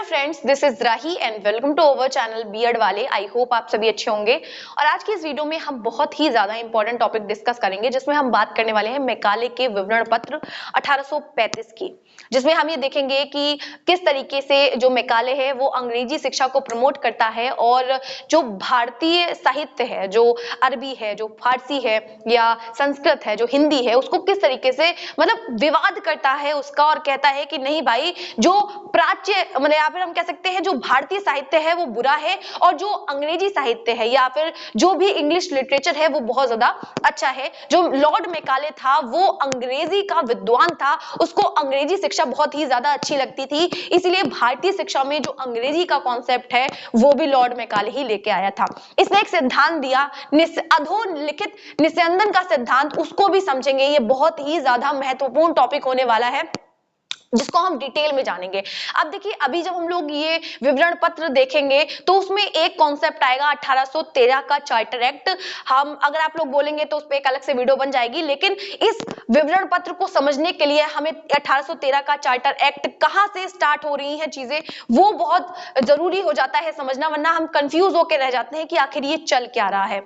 Friends, this is Rahi and welcome to our channel BEd वाले। I hope आप सभी अच्छे होंगे। और आज की इस वीडियो में हम बहुत ही ज्यादा इंपॉर्टेंट टॉपिक डिस्कस करेंगे, जिसमें हम बात करने वाले हैं मैकाले के विवरण पत्र 1835 की, जिसमें हम ये देखेंगे कि किस तरीके से जो मैकाले है वो अंग्रेजी शिक्षा को प्रमोट करता है और जो भारतीय साहित्य है, जो अरबी है, जो फारसी है या संस्कृत है, जो हिंदी है, उसको किस तरीके से मतलब विवाद करता है उसका, और कहता है कि नहीं भाई, जो प्राच्य मतलब या फिर हम कह सकते हैं जो भारतीय साहित्य है वो बुरा है और जो अंग्रेजी साहित्य है या फिर जो भी इंग्लिश लिटरेचर है वो बहुत ज्यादा अच्छा है। जो लॉर्ड मैकाले था वो अंग्रेजी का विद्वान था, उसको अंग्रेजी शिक्षा बहुत ही ज्यादा अच्छी लगती थी, इसलिए भारतीय शिक्षा में जो अंग्रेजी का कॉन्सेप्ट है वो भी लॉर्ड मैकाले ही लेके आया था। इसने एक सिद्धांत दिया, अधोलिखित निस्यंदन का सिद्धांत, उसको भी समझेंगे। ये बहुत ही ज्यादा महत्वपूर्ण टॉपिक होने वाला है जिसको हम डिटेल में जानेंगे। अब देखिए, अभी जब हम लोग ये विवरण पत्र देखेंगे तो उसमें एक कॉन्सेप्ट आएगा 1813 का चार्टर एक्ट। हम अगर आप लोग बोलेंगे तो उस पर एक अलग से वीडियो बन जाएगी, लेकिन इस विवरण पत्र को समझने के लिए हमें 1813 का चार्टर एक्ट कहां से स्टार्ट हो रही हैं चीजें, वो बहुत जरूरी हो जाता है समझना, वरना हम कंफ्यूज होकर रह जाते हैं कि आखिर ये चल क्या रहा है।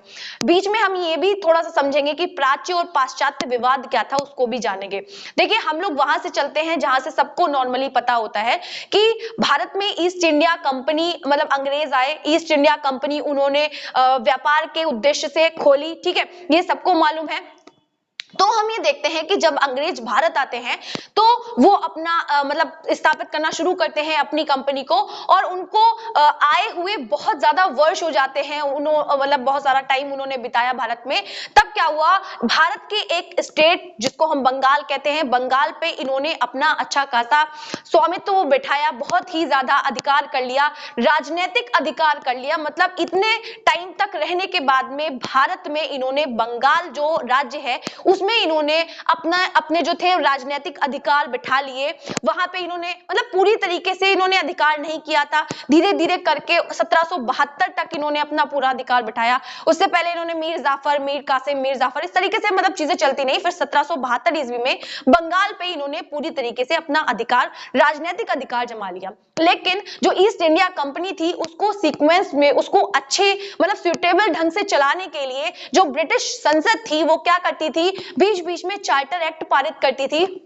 बीच में हम ये भी थोड़ा सा समझेंगे कि प्राच्य और पाश्चात्य विवाद क्या था, उसको भी जानेंगे। देखिए, हम लोग वहां से चलते हैं जहां से सबको नॉर्मली पता होता है कि भारत में ईस्ट इंडिया कंपनी मतलब अंग्रेज आए, ईस्ट इंडिया कंपनी उन्होंने व्यापार के उद्देश्य से खोली, ठीक है, ये सबको मालूम है। तो हम ये देखते हैं कि जब अंग्रेज भारत आते हैं तो वो अपना मतलब स्थापित करना शुरू करते हैं अपनी कंपनी को, और उनको आए हुए बहुत ज्यादा वर्ष हो जाते हैं, मतलब बहुत सारा टाइम उन्होंने बिताया भारत में। तब क्या हुआ, भारत के एक स्टेट जिसको हम बंगाल कहते हैं, बंगाल पे इन्होंने अपना अच्छा खासा स्वामित्व बिठाया, बहुत ही ज्यादा अधिकार कर लिया, राजनीतिक अधिकार कर लिया। मतलब इतने टाइम तक रहने के बाद में भारत में इन्होंने बंगाल जो राज्य है उसमें इन्होंने अपने जो थे राजनीतिक अधिकार बिठा लिए। वहां पे इन्होंने मतलब पूरी तरीके से इन्होंने अधिकार नहीं किया था, धीरे धीरे करके 1772 तक इन्होंने अपना पूरा अधिकार बिठाया। उससे पहले इन्होंने मीर जाफर, मीर कासिम, मीर जाफर, इस तरीके से मतलब चीजें चलती नहीं। फिर 1772 ईस्वी में बंगाल पे इन्होंने पूरी तरीके से अपना अधिकार, राजनीतिक अधिकार जमा लिया। लेकिन जो ईस्ट इंडिया कंपनी थी उसको सीक्वेंस में, उसको अच्छे मतलब सुटेबल ढंग से चलाने के लिए जो ब्रिटिश संसद थी वो क्या करती थी, बीच बीच में चार्टर एक्ट पारित करती थी।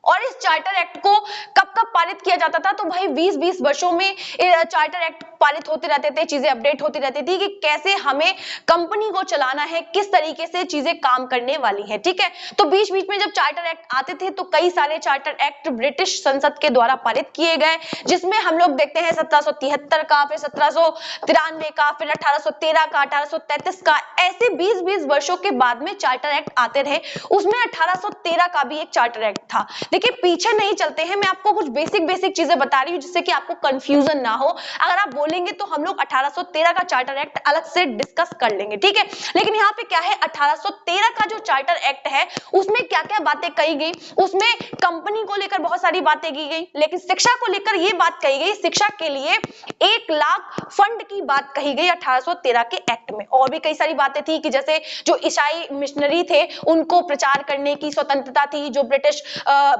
और इस चार्टर एक्ट को कब कब पारित किया जाता था, तो भाई 20-20 वर्षों में चार्टर एक्ट पारित होते रहते थे, चीजें अपडेट होती रहती थी कि कैसे हमें कंपनी को चलाना है, किस तरीके से चीजें काम करने वाली है, ठीक है। तो बीच बीच में जब चार्टर एक्ट आते थे तो कई सारे चार्टर एक्ट ब्रिटिश संसद के द्वारा पारित किए गए, जिसमें हम लोग देखते हैं 1773 का, फिर 1793 का, फिर 1813 का, 1833 का, ऐसे 20-20 वर्षों के बाद में चार्टर एक्ट आते रहे। उसमें 1813 का भी एक चार्टर एक्ट था। देखिए, पीछे नहीं चलते हैं, मैं आपको कुछ बेसिक चीजें बता रही हूं जिससे कि आपको कंफ्यूजन ना हो। अगर आप बोलेंगे तो हम लोग 1813 का चार्टर एक्ट अलग से डिस्कस कर लेंगे, ठीक है। लेकिन यहाँ पे क्या है, 1813 का जो चार्टर एक्ट है उसमें क्या क्या बातें कही गई, उसमें कंपनी को लेकर बहुत सारी बातें की गई, लेकिन शिक्षा को लेकर ये बात कही गई, शिक्षा के लिए 1 लाख फंड की बात कही गई 1813 के एक्ट में। और भी कई सारी बातें थी कि जैसे जो ईसाई मिशनरी थे उनको प्रचार करने की स्वतंत्रता थी, जो ब्रिटिश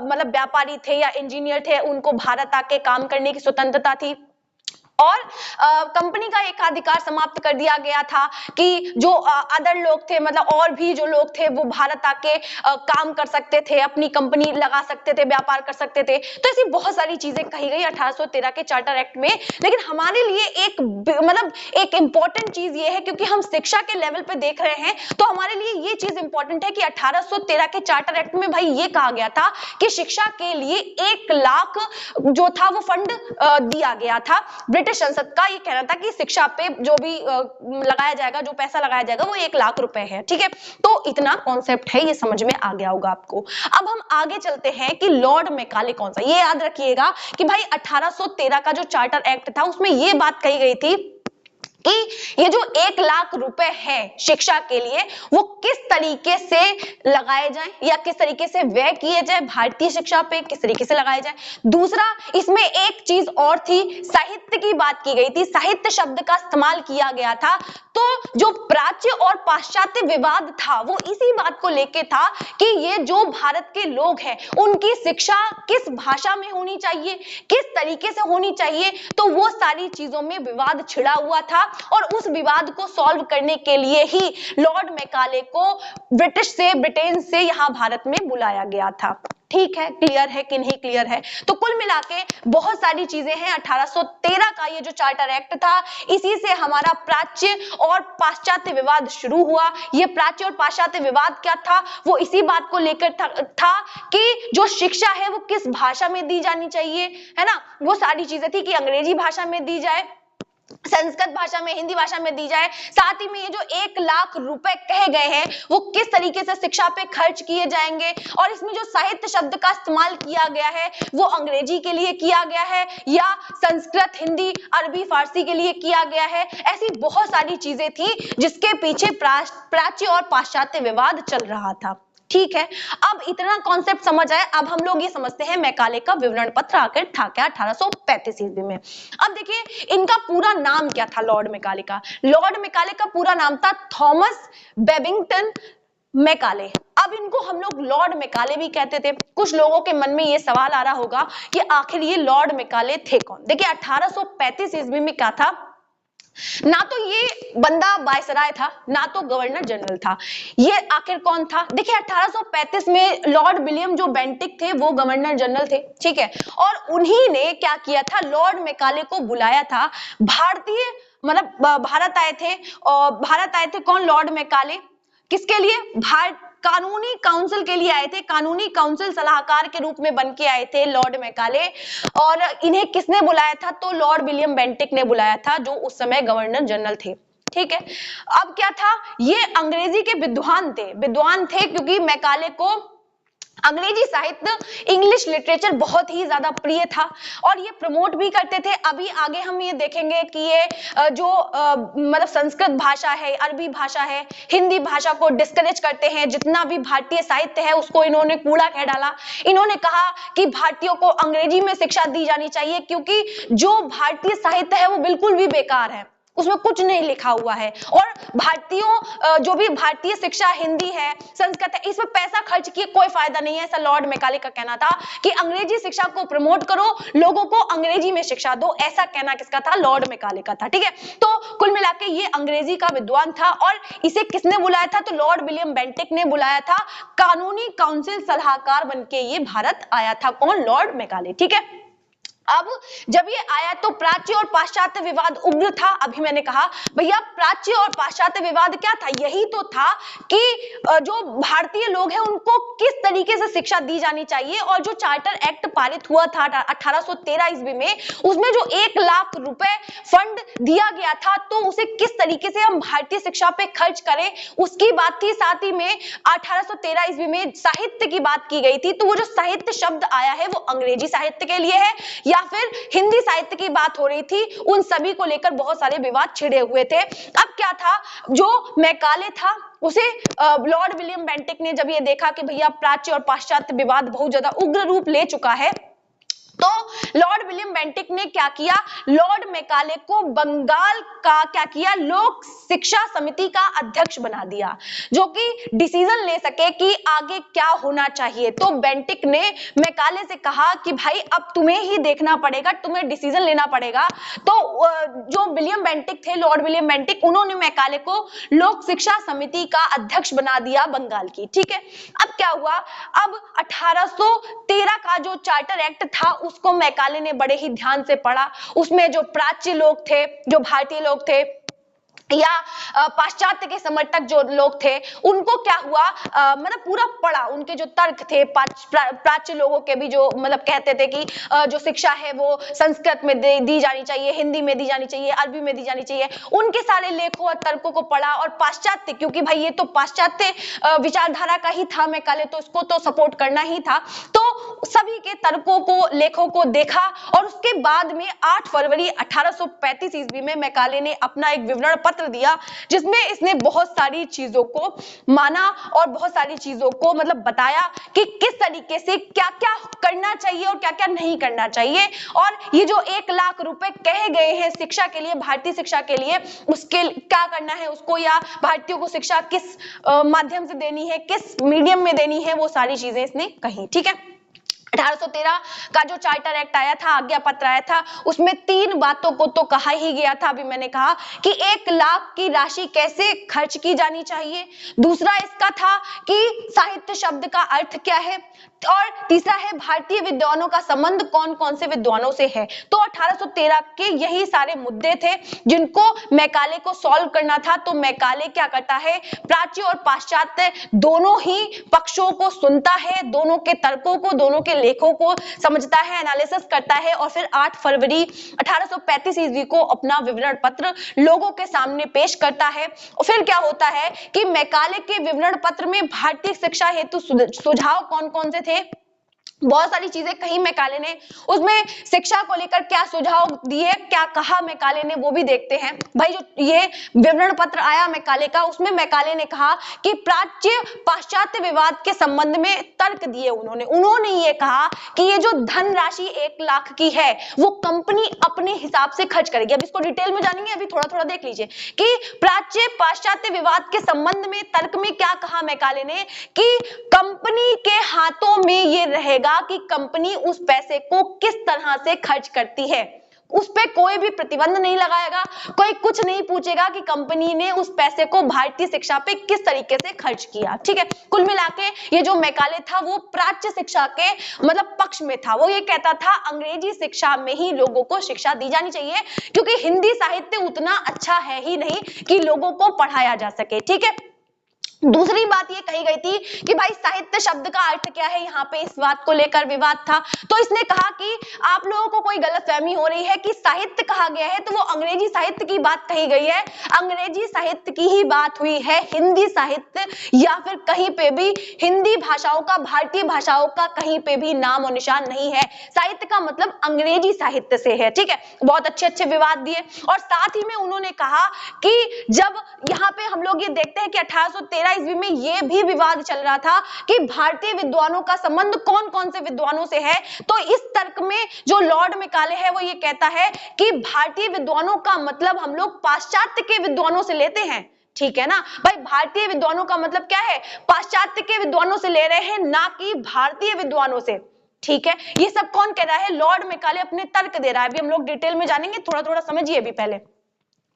मतलब व्यापारी थे या इंजीनियर थे उनको भारत आके काम करने की स्वतंत्रता थी। और कंपनी का एकाधिकार समाप्त कर दिया गया था कि जो अदर लोग थे, मतलब और भी जो लोग थे वो भारत आके काम कर सकते थे, अपनी कंपनी लगा सकते थे, व्यापार कर सकते थे। तो ऐसी बहुत सारी चीजें कही गई 1813 के चार्टर एक्ट में। लेकिन हमारे लिए एक मतलब एक इंपॉर्टेंट चीज ये है, क्योंकि हम शिक्षा के लेवल पे देख रहे हैं, तो हमारे लिए ये चीज इंपॉर्टेंट है कि 1813 के चार्टर एक्ट में भाई ये कहा गया था कि शिक्षा के लिए 1 लाख जो था वो फंड दिया गया था। ब्रिटिश संसद का ये कहना था कि शिक्षा पे जो भी लगाया जाएगा, जो पैसा लगाया जाएगा वो 1 लाख रुपए है, ठीक है। तो इतना कॉन्सेप्ट है, ये समझ में आ गया होगा आपको। अब हम आगे चलते हैं कि लॉर्ड मैकाले कौन सा। ये याद रखिएगा कि भाई 1813 का जो चार्टर एक्ट था उसमें ये बात कही गई थी कि ये जो 1 लाख रुपए है शिक्षा के लिए वो किस तरीके से लगाए जाएं या किस तरीके से व्यय किए जाए, भारतीय शिक्षा पे किस तरीके से लगाए जाए। दूसरा, इसमें एक चीज और थी, साहित्य की बात की गई थी, साहित्य शब्द का इस्तेमाल किया गया था। तो जो प्राच्य और पाश्चात्य विवाद था वो इसी बात को लेके था कि ये जो भारत के लोग हैं उनकी शिक्षा किस भाषा में होनी चाहिए, किस तरीके से होनी चाहिए। तो वो सारी चीजों में विवाद छिड़ा हुआ था और उस विवाद को सॉल्व करने के लिए ही लॉर्ड मैकाले को ब्रिटेन से यहाँ भारत में बुलाया गया था। ठीक है, क्लियर है कि नहीं क्लियर है? तो कुल मिलाके बहुत सारी चीजें हैं। 1813 का ये जो चार्टर एक्ट था, इसी से हमारा प्राच्य और पाश्चात्य विवाद शुरू हुआ। ये प्राच्य और पाश्चात्य विवाद क्या था, वो इसी बात को लेकर था कि जो शिक्षा है वो किस भाषा में दी जानी चाहिए, है ना। वो सारी चीजें थी कि अंग्रेजी भाषा में दी जाए, संस्कृत भाषा में, हिंदी भाषा में दी जाए। साथ ही में ये जो 1 लाख रुपए कहे गए हैं वो किस तरीके से शिक्षा पे खर्च किए जाएंगे, और इसमें जो साहित्य शब्द का इस्तेमाल किया गया है वो अंग्रेजी के लिए किया गया है या संस्कृत, हिंदी, अरबी, फारसी के लिए किया गया है। ऐसी बहुत सारी चीजें थी जिसके पीछे प्राच्य और पाश्चात्य विवाद चल रहा था। ठीक है, अब इतना कॉन्सेप्ट समझ आया। अब हम लोग ये समझते हैं मैकाले का विवरण पत्र आखिर था क्या 1835 ईस्वी में। अब देखिए इनका पूरा नाम क्या था लॉर्ड मैकाले का। लॉर्ड मैकाले का पूरा नाम था थॉमस बेबिंगटन मैकाले। अब इनको हम लोग लॉर्ड मैकाले भी कहते थे। कुछ लोगों के मन में ये सवाल आ रहा होगा कि आखिर ये लॉर्ड मैकाले थे कौन। देखिए 1835 ईस्वी में क्या था, ना तो ये बंदा वायसराय था, ना तो गवर्नर जनरल था। ये आखिर कौन था? देखिए 1835 में लॉर्ड विलियम जो बेंटिक थे वो गवर्नर जनरल थे, ठीक है। और उन्हीं ने क्या किया था, लॉर्ड मैकाले को बुलाया था। भारतीय मतलब भारत आए थे, और भारत आए थे कौन? Lord Macaulay. किसके लिए? कानूनी काउंसिल के लिए आए थे। कानूनी काउंसिल सलाहकार के रूप में बन के आए थे लॉर्ड मैकाले। और इन्हें किसने बुलाया था? तो लॉर्ड विलियम बेंटिक ने बुलाया था, जो उस समय गवर्नर जनरल थे। ठीक है, अब क्या था, ये अंग्रेजी के विद्वान थे क्योंकि मैकाले को अंग्रेजी साहित्य, इंग्लिश लिटरेचर बहुत ही ज्यादा प्रिय था और ये प्रमोट भी करते थे। अभी आगे हम ये देखेंगे कि ये जो मतलब संस्कृत भाषा है, अरबी भाषा है, हिंदी भाषा को डिस्करेज करते हैं। जितना भी भारतीय साहित्य है उसको इन्होंने कूड़ा कह डाला। इन्होंने कहा कि भारतीयों को अंग्रेजी में शिक्षा दी जानी चाहिए क्योंकि जो भारतीय साहित्य है वो बिल्कुल भी बेकार है, उसमें कुछ नहीं लिखा हुआ है। और भारतीयों जो भी भारतीय शिक्षा हिंदी है, संस्कृत है, इसमें पैसा खर्च किए कोई फायदा नहीं है। ऐसा लॉर्ड मैकाले का कहना था कि अंग्रेजी शिक्षा को प्रमोट करो, लोगों को अंग्रेजी में शिक्षा दो। ऐसा कहना किसका था? लॉर्ड मैकाले का था। ठीक है, तो कुल मिलाके ये अंग्रेजी का विद्वान था और इसे किसने बुलाया था? तो लॉर्ड विलियम बेंटिक ने बुलाया था। कानूनी काउंसिल सलाहकार बनके ये भारत आया था। कौन? Lord Macaulay. ठीक है, अब जब ये आया तो प्राच्य और पाश्चात्य विवाद उग्र था। अभी मैंने कहा भैया प्राच्य और पाश्चात्य विवाद क्या था? यही तो था कि जो भारतीय लोग हैं उनको किस तरीके से शिक्षा दी जानी चाहिए। और जो चार्टर एक्ट पारित हुआ था 1813 ईस्वी में, उसमें जो 1 लाख रुपए फंड दिया गया था तो उसे किस तरीके से हम भारतीय शिक्षा पे खर्च करें उसकी बात थी। साथ ही में 1813 ईस्वी में साहित्य की बात की गई थी। तो वो जो साहित्य शब्द आया है वो अंग्रेजी साहित्य के लिए है या फिर हिंदी साहित्य की बात हो रही थी, उन सभी को लेकर बहुत सारे विवाद छिड़े हुए थे। अब क्या था, जो मैकाले था उसे लॉर्ड विलियम बेंटिक ने जब ये देखा कि भैया प्राच्य और पाश्चात्य विवाद बहुत ज्यादा उग्र रूप ले चुका है, तो लॉर्ड विलियम बेंटिक ने क्या किया, लॉर्ड मैकाले को बंगाल का क्या किया, लोक शिक्षा समिति का अध्यक्ष बना दिया, जो कि डिसीजन ले सके कि आगे क्या होना चाहिए। तो बेंटिक ने मैकाले से कहा कि भाई अब तुम्हें ही देखना पड़ेगा, तुम्हें डिसीजन लेना पड़ेगा। तो जो विलियम बेंटिक थे, लॉर्ड विलियम बेंटिक, उन्होंने मैकाले को लोक शिक्षा समिति का अध्यक्ष बना दिया बंगाल की। ठीक है, अब क्या हुआ, अब 1813 का जो चार्टर एक्ट था उसको मैकाले ने बड़े ही ध्यान से पढ़ा। उसमें जो प्राच्य लोग थे, जो भारतीय लोग थे या पाश्चात्य के समर्थक जो लोग थे, उनको क्या हुआ, मतलब पूरा पढ़ा। उनके जो तर्क थे, प्राच्य लोगों के भी जो मतलब कहते थे कि जो शिक्षा है वो संस्कृत में दी जानी चाहिए, हिंदी में दी जानी चाहिए, अरबी में दी जानी चाहिए, उनके सारे लेखों और तर्कों को पढ़ा। और पाश्चात्य, क्योंकि भाई ये तो पाश्चात्य विचारधारा का ही था मैकाले, तो इसको तो सपोर्ट करना ही था। तो सभी के तर्कों को, लेखों को देखा और उसके बाद में 8 फरवरी 1835 ईस्वी में मैकाले ने अपना एक विवरण पत्र दिया, जिसमें इसने बहुत सारी चीजों को माना और बहुत सारी चीजों को मतलब बताया कि किस तरीके से क्या क्या करना चाहिए और क्या क्या नहीं करना चाहिए। और ये जो 1 लाख रुपए कहे गए हैं शिक्षा के लिए, भारतीय शिक्षा के लिए, उसके क्या करना है उसको, या भारतीयों को शिक्षा किस माध्यम से देनी है, किस मीडियम में देनी है, वो सारी चीजें इसने कही। ठीक है, 1813 का जो चार्टर एक्ट आया था, आज्ञा पत्र आया था, उसमें 3 बातों को तो कहा ही गया था। अभी मैंने कहा कि 1 लाख की राशि कैसे खर्च की जानी चाहिए, दूसरा इसका था कि साहित्य शब्द का अर्थ क्या है, और तीसरा है भारतीय विद्वानों का संबंध कौन कौन से विद्वानों से है। तो 1813 के यही सारे मुद्दे थे जिनको मैकाले को सॉल्व करना था। तो मैकाले क्या करता है, प्राच्य और पाश्चात्य दोनों ही पक्षों को सुनता है, दोनों के तर्कों को, दोनों के लेखों को समझता है, एनालिसिस करता है, और फिर 8 फरवरी 1835 ईस्वी को अपना विवरण पत्र लोगों के सामने पेश करता है। और फिर क्या होता है कि मैकाले के विवरण पत्र में भारतीय शिक्षा हेतु सुझाव कौन कौन से थे, बहुत सारी चीजें कही मैकाले ने। उसमें शिक्षा को लेकर क्या सुझाव दिए, क्या कहा मैकाले ने, वो भी देखते हैं। भाई जो ये विवरण पत्र आया मैकाले का, उसमें मैकाले ने कहा कि प्राच्य पाश्चात्य विवाद के संबंध में तर्क दिए उन्होंने ये कहा कि ये जो धन राशि 1 लाख की है वो कंपनी अपने हिसाब से खर्च करेगी। अब इसको डिटेल में जानेंगे, अभी थोड़ा थोड़ा देख लीजिए कि प्राच्य पाश्चात्य विवाद के संबंध में तर्क में क्या कहा मैकाले ने कि कंपनी के हाथों में ये रहेगा कि कंपनी उस पैसे को किस तरह से खर्च करती है, उस पे कोई भी प्रतिबंध नहीं लगाएगा, कोई कुछ नहीं पूछेगा कि कंपनी ने उस पैसे को भारतीय शिक्षा पे किस तरीके से खर्च किया। ठीक है, कुल मिलाके ये जो मैकाले था वो प्राच्य शिक्षा के मतलब पक्ष में था। वो ये कहता था अंग्रेजी शिक्षा में ही लोगों को शिक्षा दी जानी चाहिए, क्योंकि हिंदी साहित्य उतना अच्छा है ही नहीं कि लोगों को पढ़ाया जा सके। ठीक है, दूसरी बात ये कही गई थी कि भाई साहित्य शब्द का अर्थ क्या है, यहाँ पे इस बात को लेकर विवाद था। तो इसने कहा कि आप लोगों को कोई गलतफहमी हो रही है कि साहित्य कहा गया है तो वो अंग्रेजी साहित्य की बात कही गई है, अंग्रेजी साहित्य की ही बात हुई है, हिंदी साहित्य या फिर कहीं पे भी हिंदी भाषाओं का, भारतीय भाषाओं का कहीं पे भी नाम और निशान नहीं है। साहित्य का मतलब अंग्रेजी साहित्य से है। ठीक है, बहुत अच्छे अच्छे विवाद दिए। और साथ ही में उन्होंने कहा कि जब यहाँ पे हम लोग ये देखते हैं कि 1813 ईस्वी में ये भी विवाद चल रहा था कि भारतीय विद्वानों का संबंध कौन कौन से विद्वानों से है, तो इस तर्क में जो लॉर्ड मैकाले है वो ये कहता है कि भारतीय विद्वानों का मतलब हम लोग पाश्चात्य के विद्वानों से लेते हैं। ठीक है ना भाई, भारतीय विद्वानों का मतलब क्या है, पाश्चात्य के विद्वानों से ले रहे हैं, ना कि भारतीय विद्वानों से। ठीक है, ये सब कौन कह रहा है, लॉर्ड मैकाले अपने तर्क दे रहा है। अभी हम लोग डिटेल में जानेंगे, थोड़ा थोड़ा समझिए अभी पहले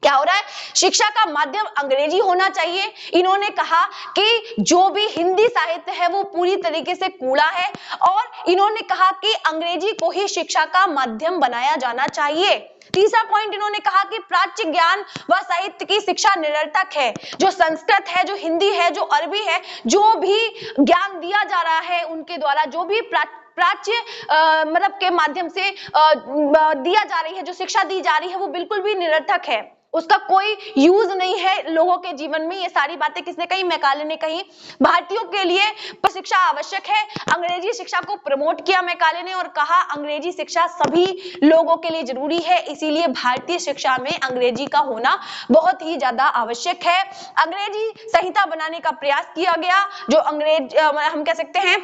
क्या हो रहा है। शिक्षा का माध्यम अंग्रेजी होना चाहिए। इन्होंने कहा कि जो भी हिंदी साहित्य है वो पूरी तरीके से कूड़ा है, और इन्होंने कहा कि अंग्रेजी को ही शिक्षा का माध्यम बनाया जाना चाहिए। तीसरा पॉइंट इन्होंने कहा कि प्राच्य ज्ञान व साहित्य की शिक्षा निरर्थक है। जो संस्कृत है, जो हिंदी है, जो अरबी है, जो भी ज्ञान दिया जा रहा है उनके द्वारा, जो भी प्राच्य मतलब के माध्यम से दिया जा रही है, जो शिक्षा दी जा रही है, वो बिल्कुल भी निरर्थक है, उसका कोई यूज नहीं है लोगों के जीवन में। ये सारी बातें किसने कही, मैकाले ने कही। भारतीयों के लिए शिक्षा आवश्यक है। अंग्रेजी शिक्षा को प्रमोट किया मैकाले ने और कहा अंग्रेजी शिक्षा सभी लोगों के लिए जरूरी है, इसीलिए भारतीय शिक्षा में अंग्रेजी का होना बहुत ही ज्यादा आवश्यक है। अंग्रेजी संहिता बनाने का प्रयास किया गया, जो अंग्रेज हम कह सकते हैं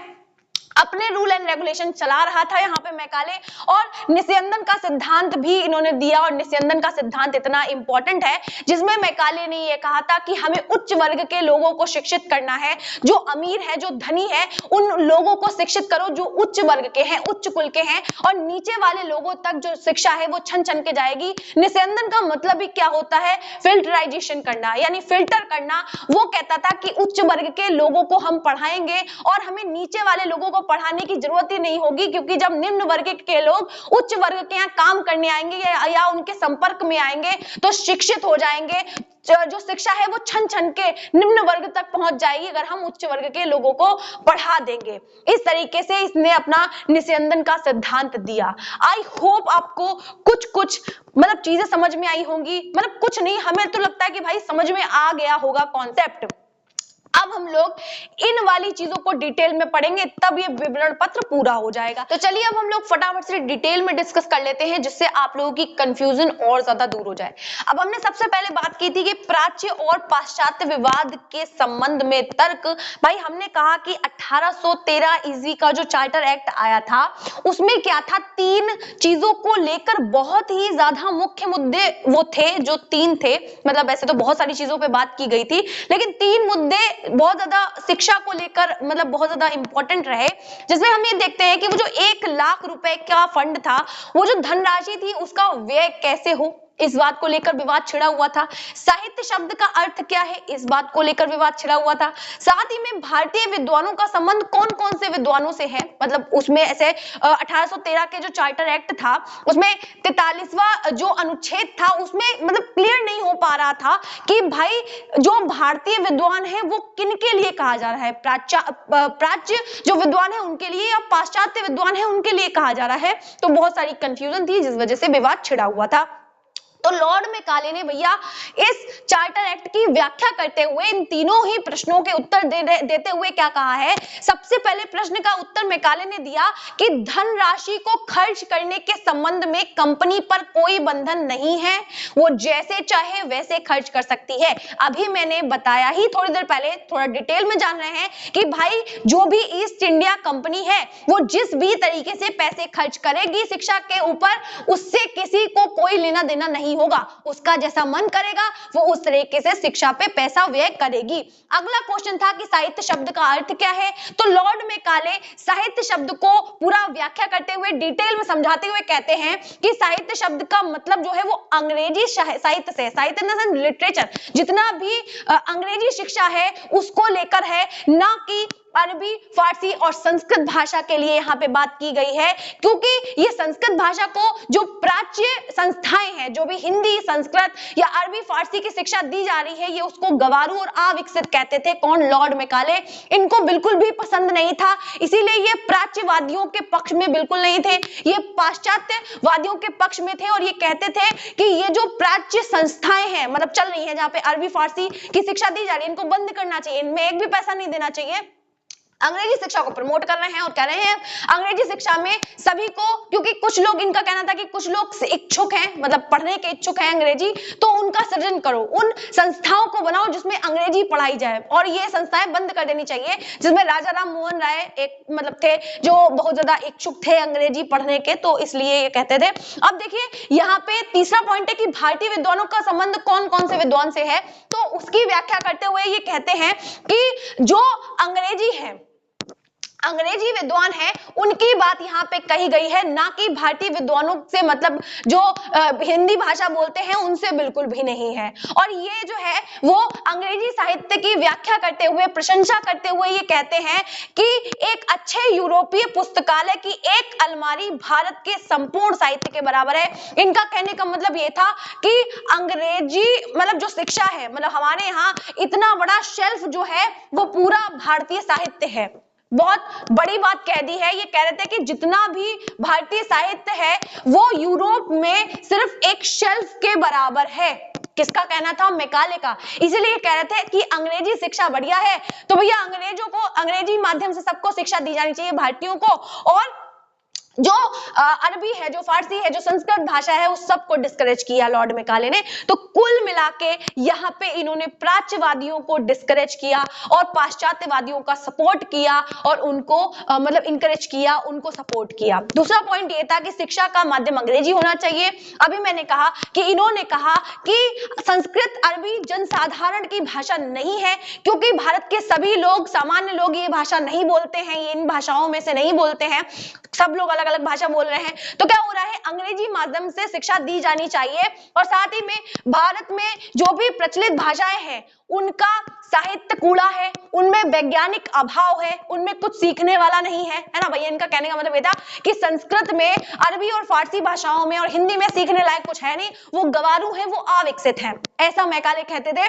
अपने रूल एंड रेगुलेशन चला रहा था यहाँ पे मैकाले, और निस्यंदन का सिद्धांत भी इन्होंने दिया। और निस्यंदन का सिद्धांत इतना इंपॉर्टेंट है जिसमें मैकाले ने ये कहा था कि हमें उच्च वर्ग के लोगों को शिक्षित करना है, जो अमीर है, जो धनी है, उन लोगों को शिक्षित करो जो उच्च वर्ग के हैं, उच्च कुल के हैं, और नीचे वाले लोगों तक जो शिक्षा है वो छन छन के जाएगी। निस्यंदन का मतलब ही क्या होता है, फिल्टराइजेशन करना, यानी फिल्टर करना। वो कहता था कि उच्च वर्ग के लोगों को हम पढ़ाएंगे और हमें नीचे वाले लोगों को पढ़ाने की जरूरत ही नहीं होगी, क्योंकि जब निम्न वर्ग के लोग उच्च वर्ग के यहाँ काम करने आएंगे या उनके संपर्क में आएंगे तो शिक्षित हो जाएंगे। जो शिक्षा है वो छन छन के निम्न वर्ग तक पहुंच जाएगी अगर हम उच्च वर्ग के लोगों को पढ़ा देंगे। इस तरीके से इसने अपना निस्यंदन का सिद्धांत दिया। आई होप आपको कुछ मतलब चीजें समझ में आई होंगी, मतलब कुछ नहीं, हमें तो लगता है कि भाई समझ में आ गया होगा कॉन्सेप्ट। अब हम लोग इन वाली चीजों को डिटेल में पढ़ेंगे, तब ये विवरण पत्र पूरा हो जाएगा। तो चलिए अब हम लोग फटाफट से डिटेल में डिस्कस कर लेते हैं, जिससे आप लोगों की कंफ्यूजन और ज्यादा दूर हो जाए। अब हमने सबसे पहले बात की थी कि प्राच्य और पाश्चात्य विवाद के संबंध में तर्क। भाई हमने कहा कि 1813 ईस्वी का जो चार्टर एक्ट आया था, उसमें क्या था, 3 चीजों को लेकर बहुत ही ज्यादा मुख्य मुद्दे वो थे, जो 3 थे। मतलब वैसे तो बहुत सारी चीजों पे बात की गई थी, लेकिन 3 मुद्दे बहुत ज्यादा शिक्षा को लेकर मतलब बहुत ज्यादा इंपॉर्टेंट रहे, जिसमें हम ये देखते हैं कि वो जो 1 लाख रुपए का फंड था, वो जो धनराशि थी उसका व्यय कैसे हो, इस बात को लेकर विवाद छिड़ा हुआ था। साहित्य शब्द का अर्थ क्या है, इस बात को लेकर विवाद छिड़ा हुआ था। साथ ही में भारतीय विद्वानों का संबंध कौन कौन से विद्वानों से है, मतलब उसमें ऐसे 1813 के जो चार्टर एक्ट था, उसमें 43वां जो अनुच्छेद था, उसमें मतलब क्लियर नहीं हो पा रहा था कि भाई जो भारतीय विद्वान है वो किनके लिए कहा जा रहा है, प्राच्य जो विद्वान है उनके लिए या पाश्चात्य विद्वान है उनके लिए कहा जा रहा है। तो बहुत सारी कंफ्यूजन थी, जिस वजह से विवाद छिड़ा हुआ था। तो लॉर्ड मैकाले ने भैया इस चार्टर एक्ट की व्याख्या करते हुए इन तीनों ही प्रश्नों के उत्तर देते हुए क्या कहा है। सबसे पहले प्रश्न का उत्तर मैकाले ने दिया कि धनराशि को खर्च करने के संबंध में कंपनी पर कोई बंधन नहीं है, वो जैसे चाहे वैसे खर्च कर सकती है। अभी मैंने बताया ही थोड़ी देर पहले, थोड़ा डिटेल में जान रहे हैं कि भाई जो भी ईस्ट इंडिया कंपनी है वो जिस भी तरीके से पैसे खर्च करेगी शिक्षा के ऊपर, उससे किसी को कोई लेना देना नहीं होगा। उसका जैसा मन करेगा वो उस तरीके से शिक्षा पे पैसा व्यय करेगी। अगला क्वेश्चन था कि साहित्य शब्द का अर्थ क्या है। तो लॉर्ड मैकाले साहित्य शब्द को पूरा व्याख्या करते हुए डिटेल में समझाते हुए कहते हैं कि साहित्य शब्द का मतलब जो है वो अंग्रेजी साहित्य से, साहित्य इन लिटरेचर, जितना भी अंग्रेजी शिक्षा है उसको लेकर है, ना कि अरबी, फारसी और संस्कृत भाषा के लिए यहाँ पे बात की गई है। क्योंकि ये संस्कृत भाषा को जो प्राच्य संस्थाएं हैं, जो भी हिंदी, संस्कृत या अरबी, फारसी की शिक्षा दी जा रही है, ये उसको गवारू और अविकसित कहते थे। कौन? Lord Macaulay. इनको बिल्कुल भी पसंद नहीं था, इसीलिए ये प्राच्यवादियों के पक्ष में बिल्कुल नहीं थे, ये पाश्चात्यवादियों के पक्ष में थे और ये कहते थे कि ये जो प्राच्य संस्थाएं हैं, मतलब चल रही है, जहाँ पे अरबी, फारसी की शिक्षा दी जा रही है, इनको बंद करना चाहिए, इनमें एक भी पैसा नहीं देना चाहिए। अंग्रेजी शिक्षा को प्रमोट कर रहे हैं और कह रहे हैं अंग्रेजी शिक्षा में सभी को, क्योंकि कुछ लोग, इनका कहना था कि कुछ लोग इच्छुक हैं, मतलब पढ़ने के इच्छुक हैं अंग्रेजी, तो उनका सृजन करो, उन संस्थाओं को बनाओ जिसमें अंग्रेजी पढ़ाई जाए, और ये संस्थाएं बंद कर देनी चाहिए। जिसमें राजा राम मोहन राय एक मतलब थे जो बहुत ज्यादा इच्छुक थे अंग्रेजी पढ़ने के, तो इसलिए ये कहते थे। अब देखिए यहाँ पे तीसरा पॉइंट है कि भारतीय विद्वानों का संबंध कौन कौन से विद्वान से है। तो उसकी व्याख्या करते हुए ये कहते हैं कि जो अंग्रेजी है, अंग्रेजी विद्वान है, उनकी बात यहाँ पे कही गई है, ना कि भारतीय विद्वानों से, मतलब जो हिंदी भाषा बोलते हैं उनसे बिल्कुल भी नहीं है। और ये जो है वो अंग्रेजी साहित्य की व्याख्या करते हुए, प्रशंसा करते हुए ये कहते हैं कि एक अच्छे यूरोपीय पुस्तकालय की एक अलमारी भारत के संपूर्ण साहित्य के बराबर है। इनका कहने का मतलब ये था कि अंग्रेजी मतलब जो शिक्षा है, मतलब हमारे यहाँ इतना बड़ा शेल्फ जो है वो पूरा भारतीय साहित्य है। बहुत बड़ी बात कह दी है। ये कह रहे थे कि जितना भी भारतीय साहित्य है वो यूरोप में सिर्फ एक शेल्फ के बराबर है। किसका कहना था? मैकाले का। इसीलिए कह रहे थे कि अंग्रेजी शिक्षा बढ़िया है, तो भैया अंग्रेजों को, अंग्रेजी माध्यम से सबको शिक्षा दी जानी चाहिए, भारतीयों को, और जो अरबी है, जो फारसी है, जो संस्कृत भाषा है, उस सबको डिस्करेज किया लॉर्ड मैकाले ने। तो कुल मिलाके यहाँ पे इन्होंने प्राच्यवादियों को डिस्करेज किया और पाश्चात्यवादियों का सपोर्ट किया और उनको मतलब इनकरेज किया, उनको सपोर्ट किया। दूसरा पॉइंट ये था कि शिक्षा का माध्यम अंग्रेजी होना चाहिए। अभी मैंने कहा कि इन्होंने कहा कि संस्कृत, अरबी जनसाधारण की भाषा नहीं है, क्योंकि भारत के सभी लोग, सामान्य लोग ये भाषा नहीं बोलते हैं, ये इन भाषाओं में से नहीं बोलते हैं, सब लोग अलग अलग भाषा बोल रहे हैं। तो क्या हो रहा है, अंग्रेजी माध्यम से शिक्षा दी जानी चाहिए। और साथ ही में भारत में जो भी प्रचलित भाषाएं हैं उनका साहित्य कूड़ा है, उनमें वैज्ञानिक अभाव है, उनमें कुछ सीखने वाला नहीं है, है ना भैया। इनका कहने का मतलब ये था कि संस्कृत में, अरबी और फारसी भाषाओं में और हिंदी में सीखने लायक कुछ है नहीं, वो गवारू है, वो अविकसित है, ऐसा मैकाले कहते थे।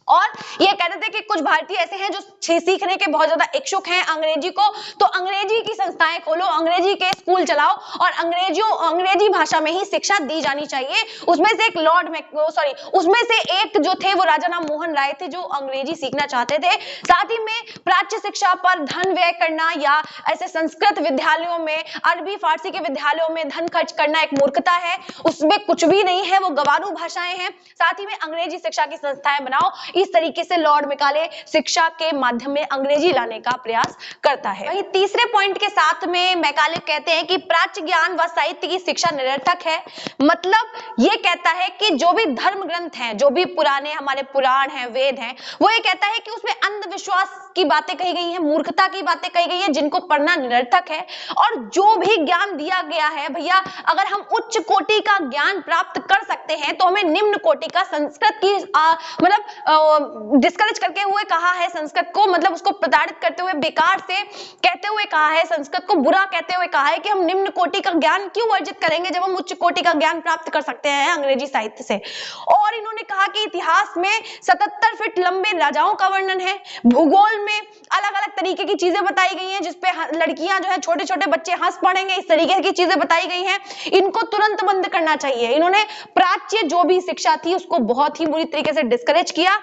और ये कहते थे कि कुछ भारतीय ऐसे हैं जो सीखने के बहुत ज्यादा इच्छुक हैं अंग्रेजी को, तो अंग्रेजी की संस्थाएं खोलो, अंग्रेजी के स्कूल चलाओ और अंग्रेजी भाषा में ही शिक्षा दी जानी चाहिए। उसमें से एक जो थे वो राजा राम मोहन राय थे, जो अंग्रेजी सीखना चाहते थे। साथ ही में प्राच्य शिक्षा पर धन व्यय करना या ऐसे संस्कृत विद्यालयों में, अरबी फारसी के विद्यालयों में धन खर्च करना एक मूर्खता है, उसमें कुछ भी नहीं है, वो गवारू भाषाएं हैं। साथ ही में अंग्रेजी शिक्षा की संस्थाएं बनाओ। इस तरीके से लॉर्ड मैकाले शिक्षा के माध्यम में अंग्रेजी लाने का प्रयास करता है। वहीं तीसरे पॉइंट के साथ में मैकाले कहते हैं कि प्राच्य ज्ञान व साहित्य की शिक्षा निरर्थक है। मतलब ये कहता है कि जो भी धर्म ग्रंथ हैं, जो भी पुराने हमारे पुराण हैं, वेद हैं, वो ये कहता है कि उसमें अंधविश्वास की बातें कही गई हैं, मूर्खता की बातें कही गई हैं, जिनको पढ़ना निरर्थक है। और जो भी ज्ञान दिया गया है भैया, अगर हम उच्च कोटि का ज्ञान प्राप्त कर सकते हैं तो हमें निम्न कोटि का संस्कृत की डिस्करेज करके हुए कहा है, संस्कृत को मतलब उसको प्रताड़ित करते हुए, बेकार से कहते हुए कहा है, संस्कृत को बुरा कहते हुए कहा है कि हम निम्न कोटि का ज्ञान क्यों अर्जित करेंगे जब हम उच्च कोटि का ज्ञान प्राप्त कर सकते हैं अंग्रेजी साहित्य से। और इन्होंने कहा कि इतिहास में 77 फीट लंबे राजाओं का वर्णन है, भूगोल में अलग अलग तरीके की चीजें बताई गई हैं जिसपे लड़कियां जो है, छोटे छोटे बच्चे हंस पड़ेंगे, इस तरीके की चीजें बताई गई हैं, इनको तुरंत बंद करना चाहिए। इन्होंने प्राच्य जो भी शिक्षा थी उसको बहुत ही बुरी तरीके से डिस्करेज किया।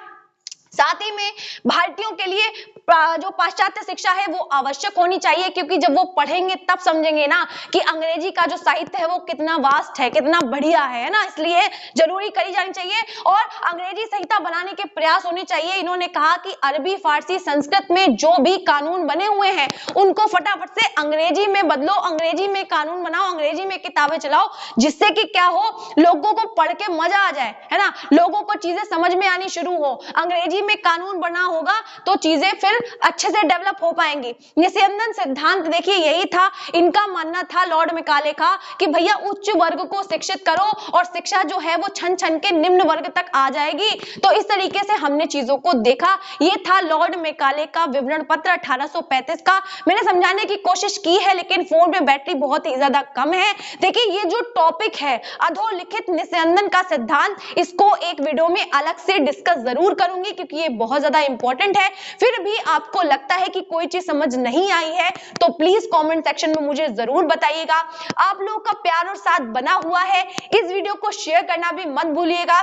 साथ ही में भारतीयों के लिए जो पाश्चात्य शिक्षा है वो आवश्यक होनी चाहिए, क्योंकि जब वो पढ़ेंगे तब समझेंगे ना कि अंग्रेजी का जो साहित्य है वो कितना वास्ट है, कितना बढ़िया है ना, इसलिए जरूरी करी जानी चाहिए और अंग्रेजी संहिता बनाने के प्रयास होने चाहिए। इन्होंने कहा कि अरबी, फारसी, संस्कृत में जो भी कानून बने हुए हैं उनको फटाफट से अंग्रेजी में बदलो, अंग्रेजी में कानून बनाओ, अंग्रेजी में किताबें चलाओ, जिससे कि क्या हो, लोगों को पढ़ के मजा आ जाए, है ना, लोगों को चीजें समझ में आनी शुरू हो। अंग्रेजी में कानून बना होगा तो चीजें फिर अच्छे से डेवलप हो पाएंगी। निस्यंदन सिद्धांत देखिए यही था, इनका मानना था लॉर्ड मैकाले का कि भैया उच्च वर्ग को शिक्षित करो और शिक्षा जो है वो छन छन के निम्न वर्ग तक आ जाएगी। तो इस तरीके से हमने चीजों को देखा। ये था लॉर्ड मैकाले का विवरण पत्र 1835 का। मैंने समझाने की कोशिश की है लेकिन फोन में बैटरी बहुत ही ज्यादा कम है। देखिए ये जो टॉपिक है अधोलिखित निस्यंदन का सिद्धांत, इसको एक वीडियो में अलग से डिस्कस जरूर करूंगी क्योंकि ये बहुत ज्यादा इंपॉर्टेंट है। फिर भी आपको लगता है कि कोई चीज समझ नहीं आई है तो प्लीज कमेंट सेक्शन में मुझे जरूर बताइएगा। आप लोगों का प्यार और साथ बना हुआ है, इस वीडियो को शेयर करना भी मत भूलिएगा।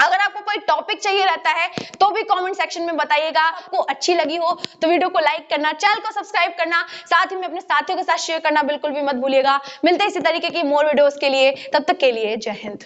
अगर आपको कोई टॉपिक चाहिए रहता है तो भी कमेंट सेक्शन में बताइएगा। आपको अच्छी लगी हो तो वीडियो को लाइक करना, चैनल को सब्सक्राइब करना, साथ ही में अपने साथियों के साथ शेयर करना बिल्कुल भी मत भूलिएगा। मिलते हैं इसी तरीके की मोर वीडियोस के लिए, तब तक के लिए जय हिंद।